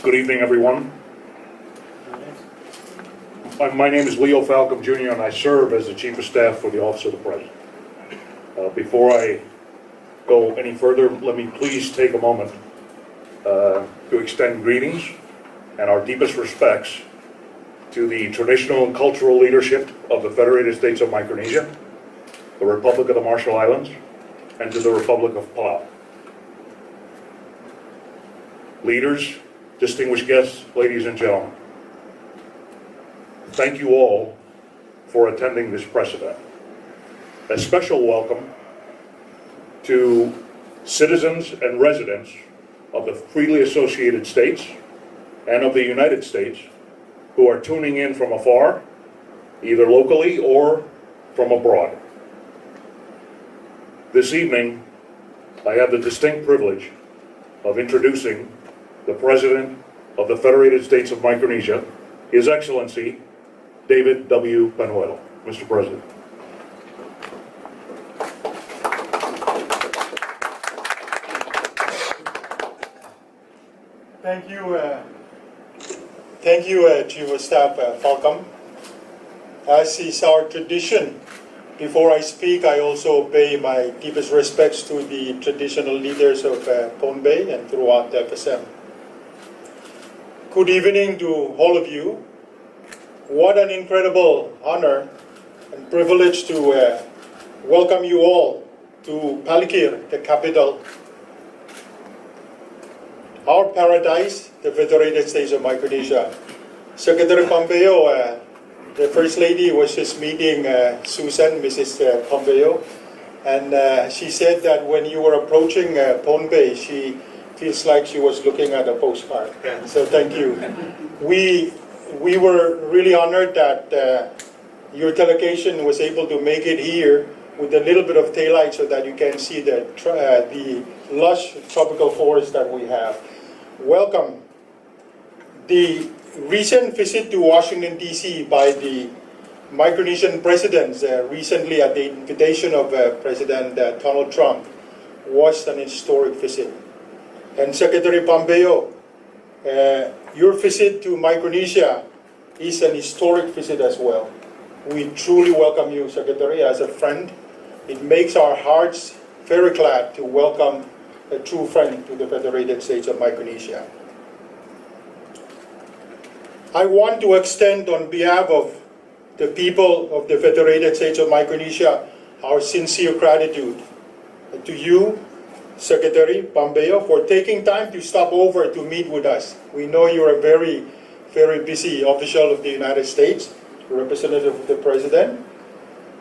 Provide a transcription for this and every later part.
Good evening, everyone. My name is Leo Falcom Jr., and I serve as the Chief of Staff for the Office of the President. Before I go any further, let me please take a moment to extend greetings and our deepest respects to the traditional and cultural leadership of the Federated States of Micronesia, the Republic of the Marshall Islands, and to the Republic of Palau. Leaders, distinguished guests, ladies and gentlemen, thank you all for attending this press event. A special welcome to citizens and residents of the freely associated states and of the United States who are tuning in from afar, either locally or from abroad. This evening, I have the distinct privilege of introducing the President of the Federated States of Micronesia, His Excellency, David W. Panuelo. Mr. President. Thank you, Chief of Staff Falcom. As is our tradition, before I speak, I also pay my deepest respects to the traditional leaders of Pohnpei and throughout the FSM. Good evening to all of you. What an incredible honor and privilege to welcome you all to Palikir, the capital, our paradise, the Federated States of Micronesia. Secretary Pompeo, the First Lady, was just meeting Susan, Mrs. Pompeo, and she said that when you were approaching Pohnpei, she feels like she was looking at a postcard. So thank you. We were really honored that your delegation was able to make it here with a little bit of daylight so that you can see the lush tropical forest that we have. Welcome. The recent visit to Washington, D.C. by the Micronesian presidents recently at the invitation of President Donald Trump was an historic visit. And Secretary Pompeo, your visit to Micronesia is an historic visit as well. We truly welcome you, Secretary, as a friend. It makes our hearts very glad to welcome a true friend to the Federated States of Micronesia. I want to extend on behalf of the people of the Federated States of Micronesia our sincere gratitude to you, Secretary Pompeo, for taking time to stop over to meet with us. We know you're a very, very busy official of the United States, representative of the President.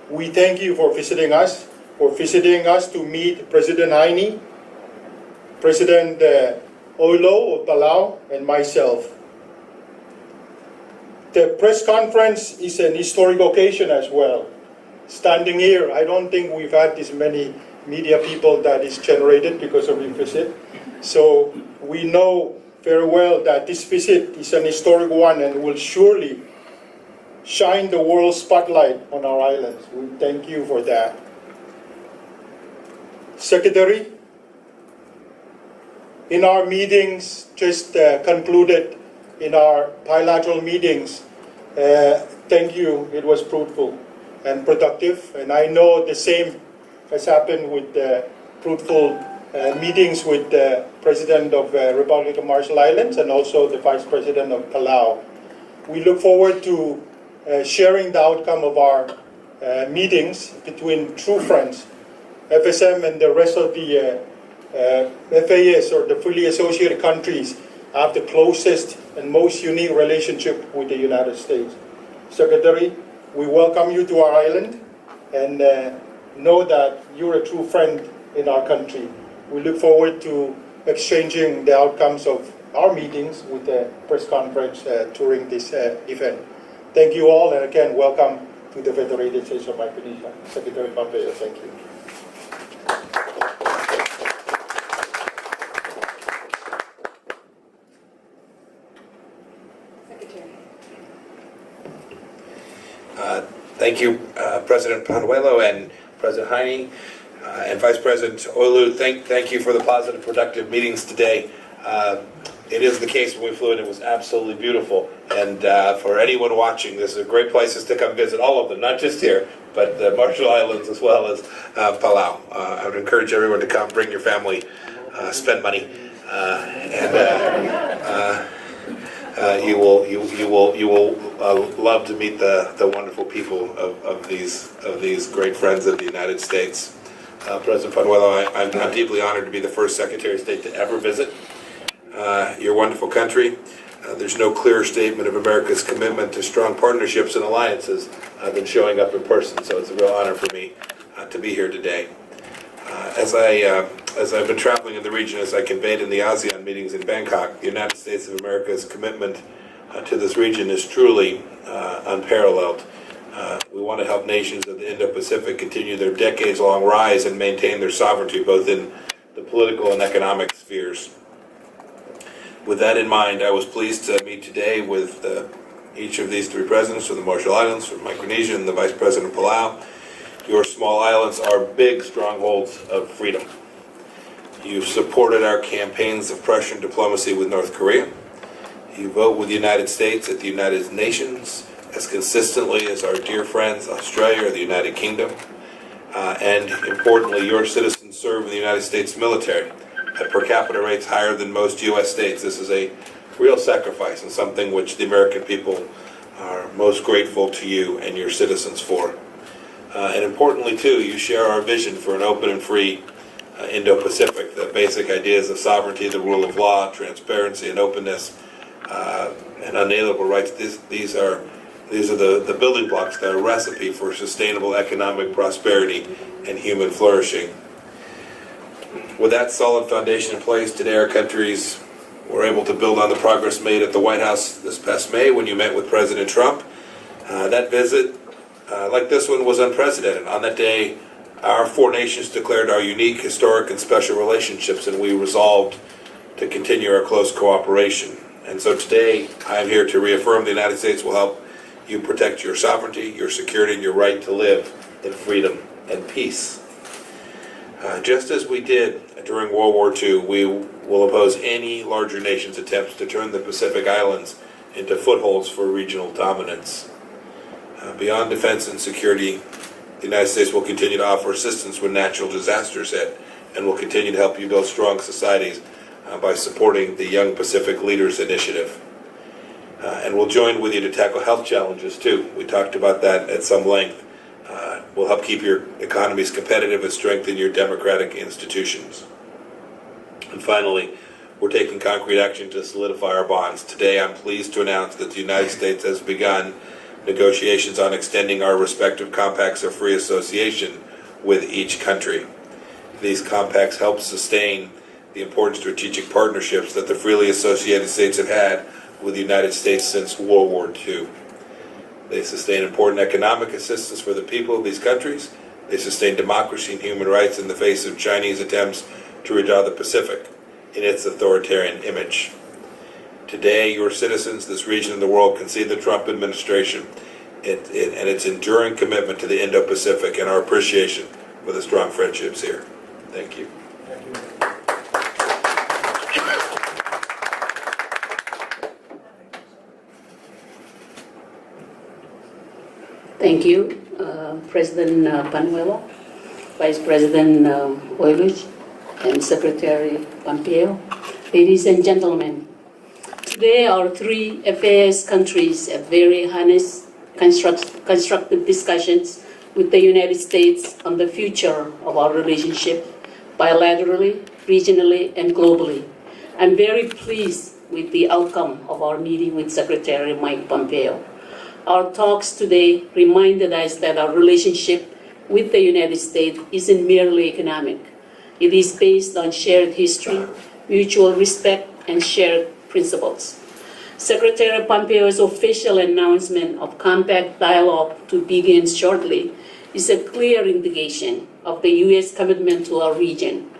We thank you for visiting us to meet President Heine, President Oilouch of Palau, and myself. The press conference is an historic occasion as well. Standing here, I don't think we've had this many media people that is generated because of your visit. So we know very well that this visit is an historic one and will surely shine the world spotlight on our islands. We thank you for that. Secretary, in our meetings just concluded, in our bilateral meetings, thank you, it was fruitful and productive, and I know the same has happened with fruitful meetings with the President of the Republic of Marshall Islands and also the Vice President of Palau. We look forward to sharing the outcome of our meetings between true friends, FSM and the rest of the FAS, or the fully associated countries, have the closest and most unique relationship with the United States. Secretary, we welcome you to our island and know that you're a true friend in our country. We look forward to exchanging the outcomes of our meetings with the press conference during this event. Thank you all, and again, welcome to the Federated States of Micronesia. Secretary Pompeo, thank you. Thank you, President Panuelo, and President Heine, and Vice President Oilouch, thank you for the positive, productive meetings today. It is the case when we flew in, it was absolutely beautiful. And for anyone watching, this is a great places to come visit, all of them, not just here, but the Marshall Islands as well as Palau. I would encourage everyone to come, bring your family, spend money, and you will love to meet the wonderful people of these great friends of the United States. President Panuelo, I'm deeply honored to be the first Secretary of State to ever visit your wonderful country. There's no clearer statement of America's commitment to strong partnerships and alliances than showing up in person. So it's a real honor for me to be here today. As I've been traveling in the region, as I conveyed in the ASEAN meetings in Bangkok, the United States of America's commitment to this region is truly unparalleled. We want to help nations of the Indo-Pacific continue their decades-long rise and maintain their sovereignty both in the political and economic spheres. With that in mind, I was pleased to meet today with each of these three presidents from the Marshall Islands, from Micronesia, and the Vice President of Palau. Your small islands are big strongholds of freedom. You've supported our campaigns of pressure and diplomacy with North Korea. You vote with the United States at the United Nations as consistently as our dear friends Australia or the United Kingdom. And importantly, your citizens serve in the United States military at per capita rates higher than most U.S. states. This is a real sacrifice and something which the American people are most grateful to you and your citizens for. And importantly, too, you share our vision for an open and free Indo-Pacific, the basic ideas of sovereignty, the rule of law, transparency, and openness, and unalienable rights. These are the building blocks, the recipe for sustainable economic prosperity and human flourishing. With that solid foundation in place, today our countries were able to build on the progress made at the White House this past May when you met with President Trump. That visit, like this one, was unprecedented. On that day, our four nations declared our unique, historic, and special relationships, and we resolved to continue our close cooperation. And so today, I am here to reaffirm the United States will help you protect your sovereignty, your security, and your right to live in freedom and peace. Just as we did during World War II, we will oppose any larger nation's attempts to turn the Pacific Islands into footholds for regional dominance. Beyond defense and security, the United States will continue to offer assistance when natural disasters hit, and will continue to help you build strong societies by supporting the Young Pacific Leaders Initiative. And we'll join with you to tackle health challenges too. We talked about that at some length. We'll help keep your economies competitive and strengthen your democratic institutions. And finally, we're taking concrete action to solidify our bonds. Today, I'm pleased to announce that the United States has begun negotiations on extending our respective compacts of free association with each country. These compacts help sustain the important strategic partnerships that the freely associated states have had with the United States since World War II. They sustain important economic assistance for the people of these countries. They sustain democracy and human rights in the face of Chinese attempts to redraw the Pacific in its authoritarian image. Today, your citizens, this region of the world, can see the Trump administration and its enduring commitment to the Indo-Pacific and our appreciation for the strong friendships here. Thank you. Thank you. Thank you, President Panuelo, Vice President Oilouch, and Secretary Pompeo. Ladies and gentlemen, today our three FAS countries have very honest, constructive discussions with the United States on the future of our relationship, bilaterally, regionally, and globally. I'm very pleased with the outcome of our meeting with Secretary Mike Pompeo. Our talks today reminded us that our relationship with the United States isn't merely economic. It is based on shared history, mutual respect, and shared principles. Secretary Pompeo's official announcement of compact dialogue to begin shortly is a clear indication of the U.S. commitment to our region.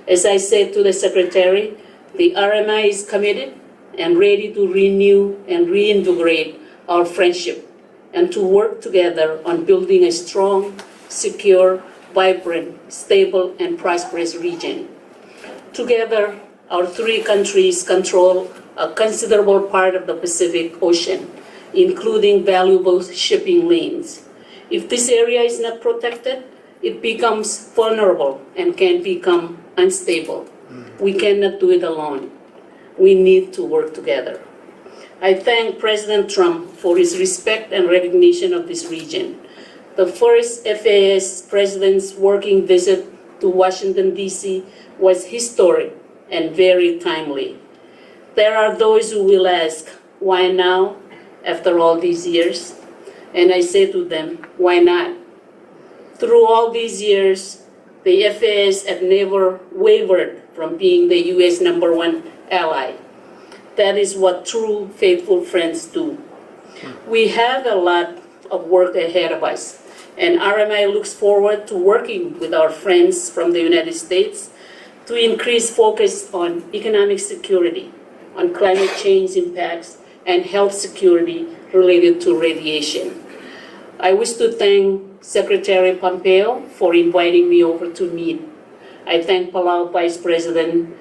As I said to the Secretary, the RMI is committed and ready to renew and reinvigorate our friendship and to work together on building a strong, secure, vibrant, stable, and prosperous region. Together, our three countries control a considerable part of the Pacific Ocean, including valuable shipping lanes. If this area is not protected, it becomes vulnerable and can become unstable. We cannot do it alone. We need to work together. I thank President Trump for his respect and recognition of this region. The first FAS president's working visit to Washington, D.C. was historic and very timely. There are those who will ask, why now, after all these years? And I say to them, why not? Through all these years, the FAS have never wavered from being the U.S. #1 ally. That is what true faithful friends do. We have a lot of work ahead of us, and RMI looks forward to working with our friends from the United States to increase focus on economic security, on climate change impacts, and health security related to radiation. I wish to thank Secretary Pompeo for inviting me over to meet. I thank Palau Vice President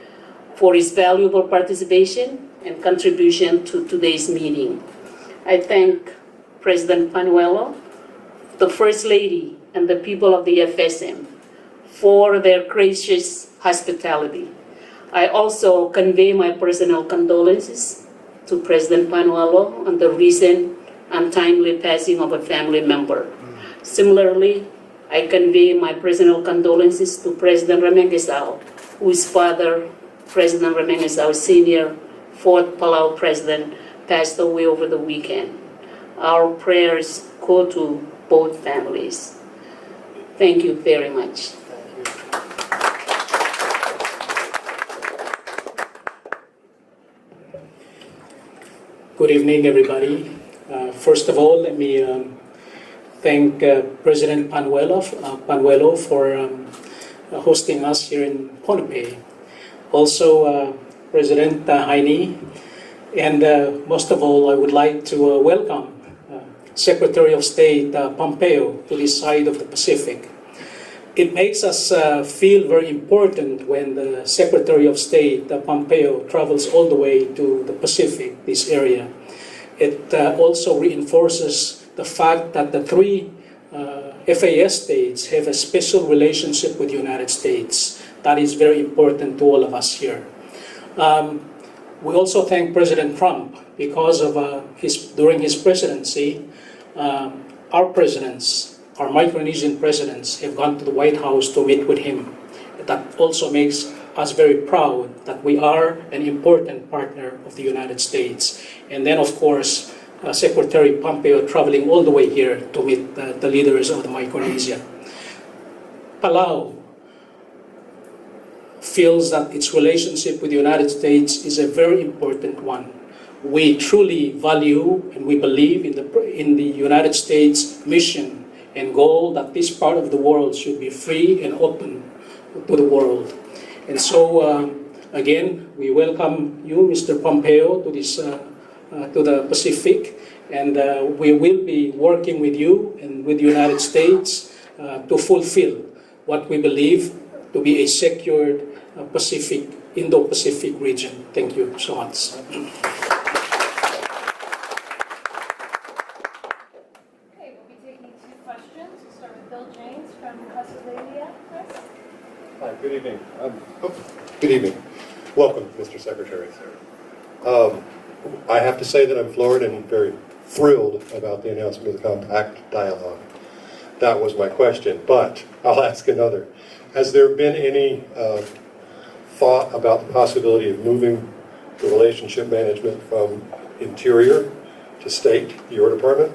for his valuable participation and contribution to today's meeting. I thank President Panuelo, the First Lady, and the people of the FSM for their gracious hospitality. I also convey my personal condolences to President Panuelo on the recent untimely passing of a family member. Similarly, I convey my personal condolences to President Remengezau, whose father, President Remengezau Sr., fourth Palau president, passed away over the weekend. Our prayers go to both families. Thank you very much. Good evening, everybody. First of all, let me thank President Panuelo for hosting us here in Pohnpei. Also, President Heine, and most of all, I would like to welcome Secretary of State Pompeo to this side of the Pacific. It makes us feel very important when the Secretary of State Pompeo travels all the way to the Pacific, this area. It also reinforces the fact that the three FAS states have a special relationship with the United States. That is very important to all of us here. We also thank President Trump because of during his presidency, our presidents, our Micronesian presidents, have gone to the White House to meet with him. That also makes us very proud that we are an important partner of the United States. And then, of course, Secretary Pompeo traveling all the way here to meet the leaders of the Micronesia. Palau feels that its relationship with the United States is a very important one. We truly value and we believe in the United States mission and goal that this part of the world should be free and open to the world. And so, again, we welcome you, Mr. Pompeo, to the Pacific, and we will be working with you and with the United States to fulfill what we believe to be a secured Indo-Pacific region. Thank you so much. Okay, we'll be taking two questions. We'll start with Bill James from Pennsylvania. Chris? Hi, good evening. Good evening. Welcome, Mr. Secretary. I have to say that I'm floored and very thrilled about the announcement of the Compact Dialogue. That was my question, but I'll ask another. Has there been any thought about the possibility of moving the relationship management from Interior to State, your department?